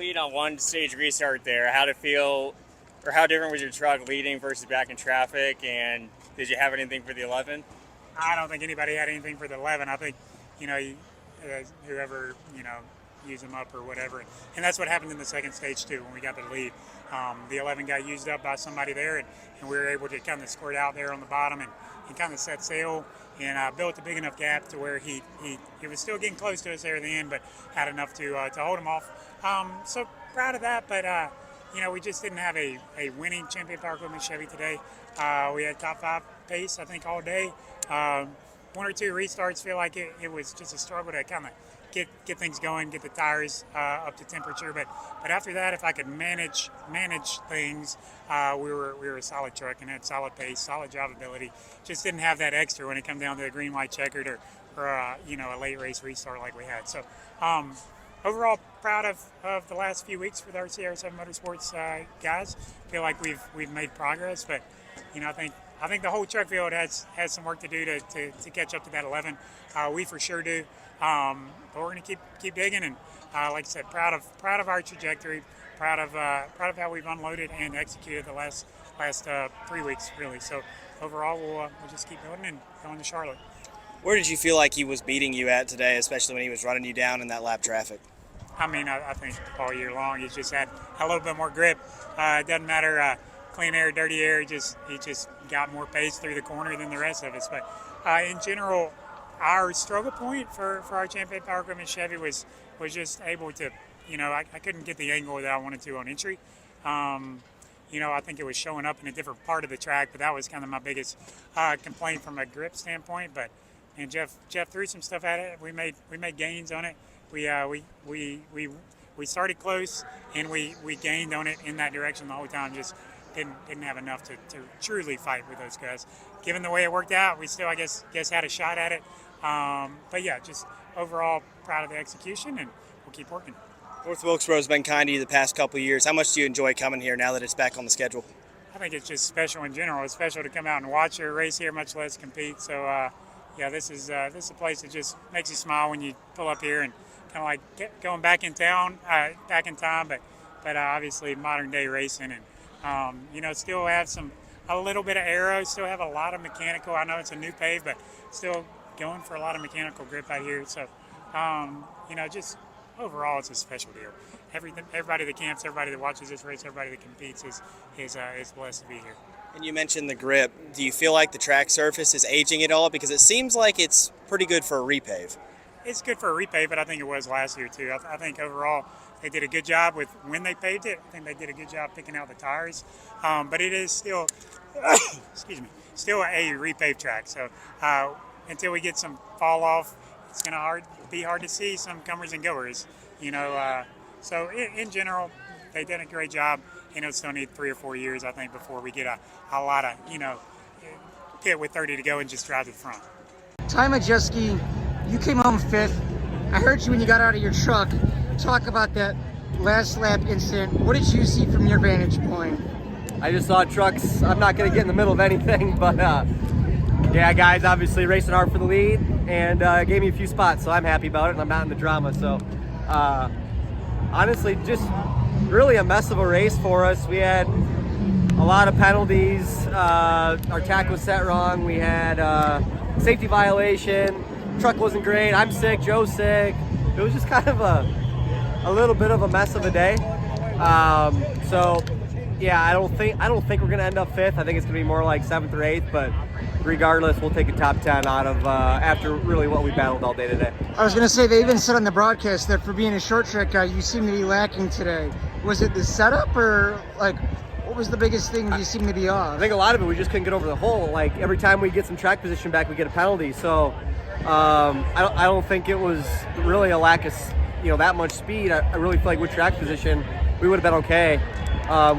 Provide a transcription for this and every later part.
Lead on one stage restart there. How'd it feel, or how different was your truck leading versus back in traffic? And did you have anything for the 11? I don't think anybody had anything for the 11. I think, whoever, used them up or whatever. And that's what happened in the second stage too when we got the lead. The 11 got used up by somebody there, and we were able to kind of squirt out there on the bottom and kind of set sail and built a big enough gap to where he was still getting close to us there at the end, but had enough to hold him off. So proud of that, but we just didn't have a winning Champion Power Equipment Chevy today. We had top 5 pace, I think, all day. One or two restarts feel like it was just a struggle to kind of get things going, get the tires up to temperature. But after that, if I could manage things, we were a solid truck and had solid pace, solid drivability. Just didn't have that extra when it come down to the green white checkered or a late race restart like we had. So overall, proud of the last few weeks for the RCR7 Motorsports guys. Feel like we've made progress, but I think the whole truck field has some work to do to catch up to that 11. We for sure do. But we're going to keep digging, and like I said, proud of our trajectory, proud of how we've unloaded and executed the last 3 weeks really. So overall, we'll just keep going and going to Charlotte. Where did you feel like he was beating you at today, especially when he was running you down in that lap traffic? I mean, I think all year long he's just had a little bit more grip. It doesn't matter clean air, dirty air. He just got more pace through the corner than the rest of us. But in general, our struggle point for our Champion Power Equipment Chevy was just able to, I couldn't get the angle that I wanted to on entry. I think it was showing up in a different part of the track, but that was kind of my biggest complaint from a grip standpoint. But and Jeff threw some stuff at it. We made gains on it. We started close and we gained on it in that direction the whole time. Just didn't have enough to truly fight with those guys. Given the way it worked out, we still I guess had a shot at it. But yeah, just overall proud of the execution, and we'll keep working. North Wilkesboro has been kind to you the past couple of years. How much do you enjoy coming here now that it's back on the schedule? I think it's just special in general. It's special to come out and watch a race here, much less compete. So this is a place that just makes you smile when you pull up here and kind of like going back in time, but obviously modern day racing, and still have a little bit of aero, still have a lot of mechanical. I know it's a new pave, but still going for a lot of mechanical grip out here. So just overall, it's a special deal. Everybody that camps, everybody that watches this race, everybody that competes is blessed to be here. And you mentioned the grip. Do you feel like the track surface is aging at all? Because it seems like it's pretty good for a repave. It's good for a repave, but I think it was last year too. I think overall they did a good job with when they paved it. I think they did a good job picking out the tires. But it is still, still a repaved track. So until we get some fall off, it's going to be hard to see some comers and goers. So in general, they did a great job. Still need 3 or 4 years, I think, before we get a lot of, pit with 30 to go and just drive to the front. Ty Majeski, you came home 5th. I heard you when you got out of your truck talk about that last lap incident. What did you see from your vantage point? I just saw trucks. I'm not going to get in the middle of anything, but yeah, guys obviously racing hard for the lead and gave me a few spots, so I'm happy about it, and I'm not in the drama. So honestly, just really a mess of a race for us. We had a lot of penalties. Our tack was set wrong. We had safety violation. Truck wasn't great. I'm sick. Joe's sick. It was just kind of a little bit of a mess of a day. So yeah, I don't think we're gonna end up 5th. I think it's gonna be more like 7th or 8th. But regardless, we'll take a top 10 out of after really what we battled all day today. I was gonna say, they even said on the broadcast that for being a short track guy, you seem to be lacking today. Was it the setup, or what was the biggest thing you seem to be off? I think a lot of it, we just couldn't get over the hole. Like every time we get some track position back, we get a penalty. So I don't think it was really a lack of that much speed. I really feel like with track position, we would have been okay.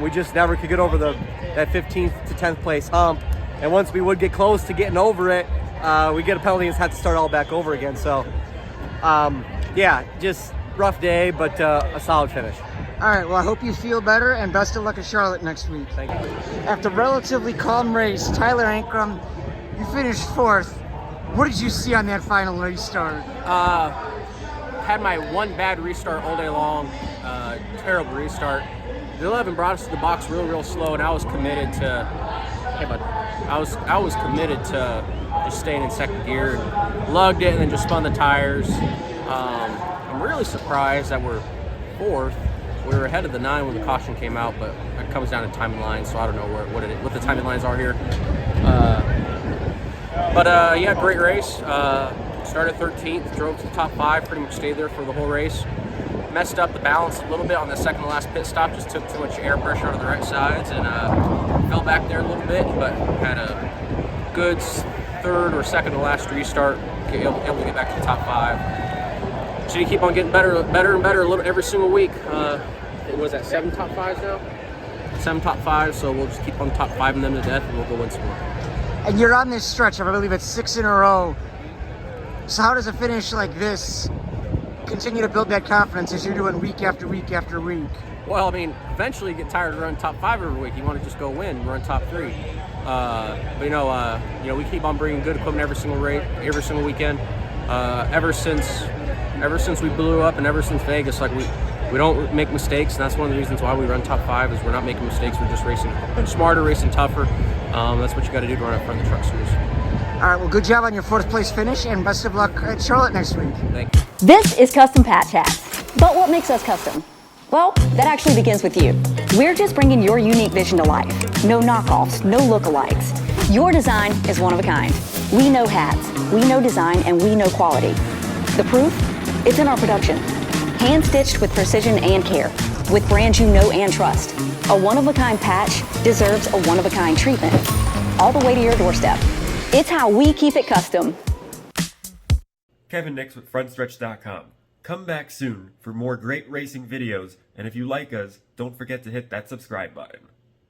We just never could get over that 15th to 10th place hump. And once we would get close to getting over it, we get a penalty and have to start all back over again. So yeah, just rough day, but a solid finish. All right, well, I hope you feel better, and best of luck at Charlotte next week. Thank you. After a relatively calm race, Tyler Ankrum, you finished 4th. What did you see on that final restart? Had my one bad restart all day long. Terrible restart. The 11 brought us to the box real slow, and I was committed to. Hey, bud. I was committed to just staying in second gear, and lugged it, and then just spun the tires. I'm really surprised that we're fourth. We were ahead of the 9 when the caution came out, but it comes down to timing lines, so I don't know what the timing lines are here. Yeah, great race. Started 13th, drove to the top 5, pretty much stayed there for the whole race. Messed up the balance a little bit on the second to last pit stop, just took too much air pressure out of the right sides and fell back there a little bit, but had a good third or second to last restart, able to get back to the top 5. Should you keep on getting better and better a little every single week. It was at 7 top 5s now? 7 top 5s, so we'll just keep on top 5ing them to death and we'll go win some more. And you're on this stretch, I believe it's 6 in a row. So how does a finish like this continue to build that confidence as you're doing week after week after week? Well, I mean, eventually you get tired of running top 5 every week. You want to just go win, run top 3. But we keep on bringing good equipment every single weekend. Ever since we blew up and ever since Vegas, like we don't make mistakes, and that's one of the reasons why we run top 5 is we're not making mistakes. We're just racing smarter, racing tougher. That's what you got to do to run up front of the truck series. All right, well, good job on your 4th place finish, and best of luck at Charlotte next week. Thank you. This is Custom Patch Hats. But what makes us custom? Well, that actually begins with you. We're just bringing your unique vision to life. No knockoffs, no lookalikes. Your design is one of a kind. We know hats, we know design, and we know quality. The proof? It's in our production. Hand-stitched with precision and care, with brands you know and trust. A one-of-a-kind patch deserves a one-of-a-kind treatment, all the way to your doorstep. It's how we keep it custom. Kevin Nix with Frontstretch.com. Come back soon for more great racing videos, and if you like us, don't forget to hit that subscribe button.